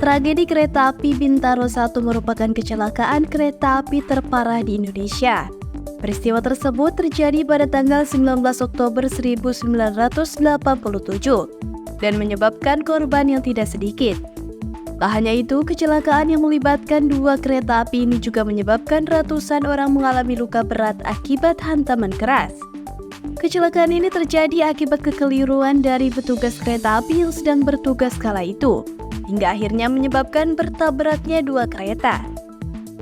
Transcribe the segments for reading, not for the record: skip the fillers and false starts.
Tragedi kereta api Bintaro 1 merupakan kecelakaan kereta api terparah di Indonesia. Peristiwa tersebut terjadi pada tanggal 19 Oktober 1987 dan menyebabkan korban yang tidak sedikit. Tak hanya itu, kecelakaan yang melibatkan dua kereta api ini juga menyebabkan ratusan orang mengalami luka berat akibat hantaman keras. Kecelakaan ini terjadi akibat kekeliruan dari petugas kereta api yang sedang bertugas kala itu, hingga akhirnya menyebabkan bertabraknya dua kereta.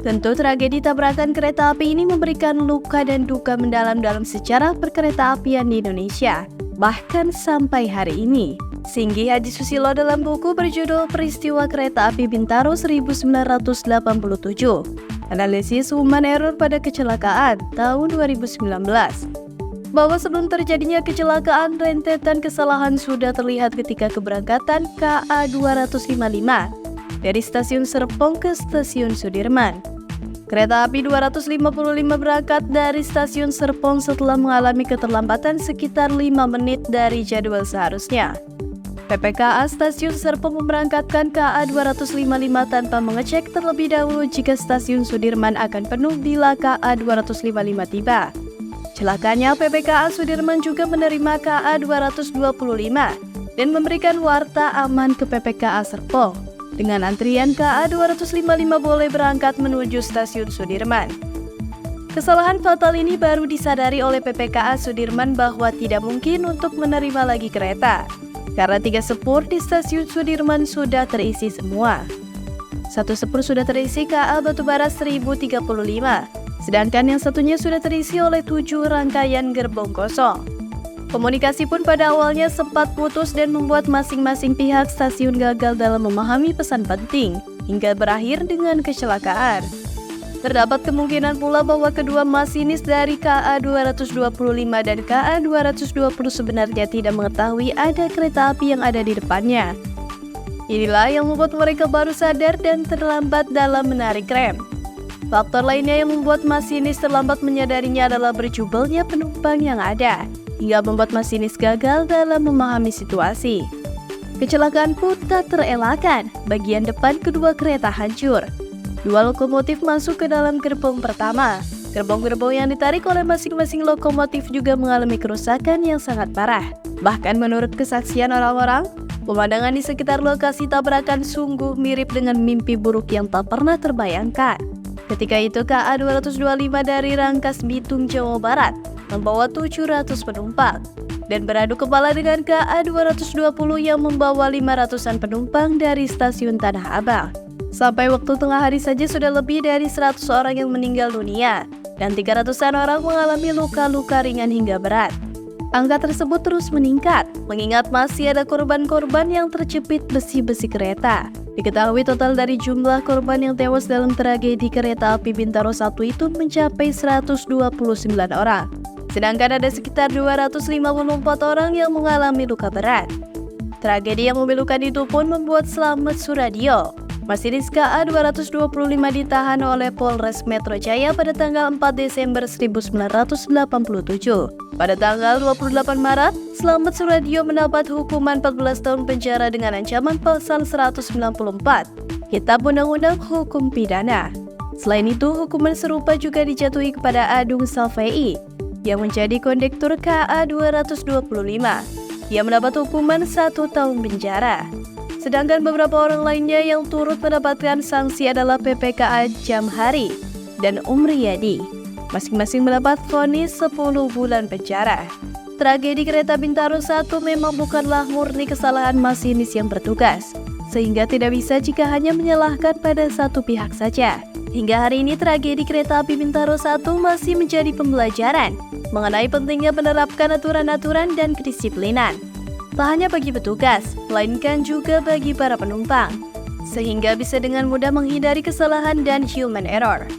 Tentu tragedi tabrakan kereta api ini memberikan luka dan duka mendalam dalam sejarah perkereta-apian di Indonesia, bahkan sampai hari ini. Singgi Haji Susilo dalam buku berjudul Peristiwa Kereta Api Bintaro 1987, Analisis Human Error pada Kecelakaan tahun 2019, bahwa sebelum terjadinya kecelakaan, rentetan kesalahan sudah terlihat ketika keberangkatan KA 255 dari stasiun Serpong ke stasiun Sudirman. Kereta api 255 berangkat dari stasiun Serpong setelah mengalami keterlambatan sekitar 5 menit dari jadwal seharusnya. PPKA Stasiun Serpong memberangkatkan KA 255 tanpa mengecek terlebih dahulu jika stasiun Sudirman akan penuh bila KA 255 tiba. Celakanya, PPKA Sudirman juga menerima KA 225 dan memberikan warta aman ke PPKA Serpong. Dengan antrian KA 255 boleh berangkat menuju stasiun Sudirman. Kesalahan fatal ini baru disadari oleh PPKA Sudirman bahwa tidak mungkin untuk menerima lagi kereta, karena 3 sepur di stasiun Sudirman sudah terisi semua. 1 sepur sudah terisi KA Batubara 1035, sedangkan yang satunya sudah terisi oleh 7 rangkaian gerbong kosong. Komunikasi pun pada awalnya sempat putus dan membuat masing-masing pihak stasiun gagal dalam memahami pesan penting, hingga berakhir dengan kecelakaan. Terdapat kemungkinan pula bahwa kedua masinis dari KA 225 dan KA 220 sebenarnya tidak mengetahui ada kereta api yang ada di depannya. Inilah yang membuat mereka baru sadar dan terlambat dalam menarik rem. Faktor lainnya yang membuat masinis terlambat menyadarinya adalah berjubelnya penumpang yang ada, hingga membuat masinis gagal dalam memahami situasi. Kecelakaan pun tak terelakkan, bagian depan kedua kereta hancur. 2 lokomotif masuk ke dalam gerbong pertama. Gerbong-gerbong yang ditarik oleh masing-masing lokomotif juga mengalami kerusakan yang sangat parah. Bahkan menurut kesaksian orang-orang, pemandangan di sekitar lokasi tabrakan sungguh mirip dengan mimpi buruk yang tak pernah terbayangkan. Ketika itu KA 225 dari Rangkas Bitung, Jawa Barat membawa 700 penumpang dan beradu kepala dengan KA 220 yang membawa 500-an penumpang dari stasiun Tanah Abang. Sampai waktu tengah hari saja sudah lebih dari 100 orang yang meninggal dunia dan 300-an orang mengalami luka-luka ringan hingga berat. Angka tersebut terus meningkat, mengingat masih ada korban-korban yang terjepit besi-besi kereta. Diketahui total dari jumlah korban yang tewas dalam tragedi kereta api Bintaro 1 itu mencapai 129 orang. Sedangkan ada sekitar 254 orang yang mengalami luka berat. Tragedi yang memilukan itu pun membuat Slamet Suradyo, masinis KA 225 ditahan oleh Polres Metro Jaya pada tanggal 4 Desember 1987. Pada tanggal 28 Maret, Slamet Suradyo mendapat hukuman 14 tahun penjara dengan ancaman pasal 194 Kitab Undang-Undang Hukum Pidana. Selain itu, hukuman serupa juga dijatuhi kepada Adung Salvei yang menjadi kondektur KA 225. Ia mendapat hukuman 1 tahun penjara. Sedangkan beberapa orang lainnya yang turut mendapatkan sanksi adalah PPKA Jamhari dan Umriyadi. Masing-masing mendapat vonis 10 bulan penjara. Tragedi kereta Bintaro 1 memang bukanlah murni kesalahan masinis yang bertugas, sehingga tidak bisa jika hanya menyalahkan pada satu pihak saja. Hingga hari ini tragedi kereta api Bintaro 1 masih menjadi pembelajaran mengenai pentingnya menerapkan aturan-aturan dan kedisiplinan. Tak hanya bagi petugas, melainkan juga bagi para penumpang, sehingga bisa dengan mudah menghindari kesalahan dan human error.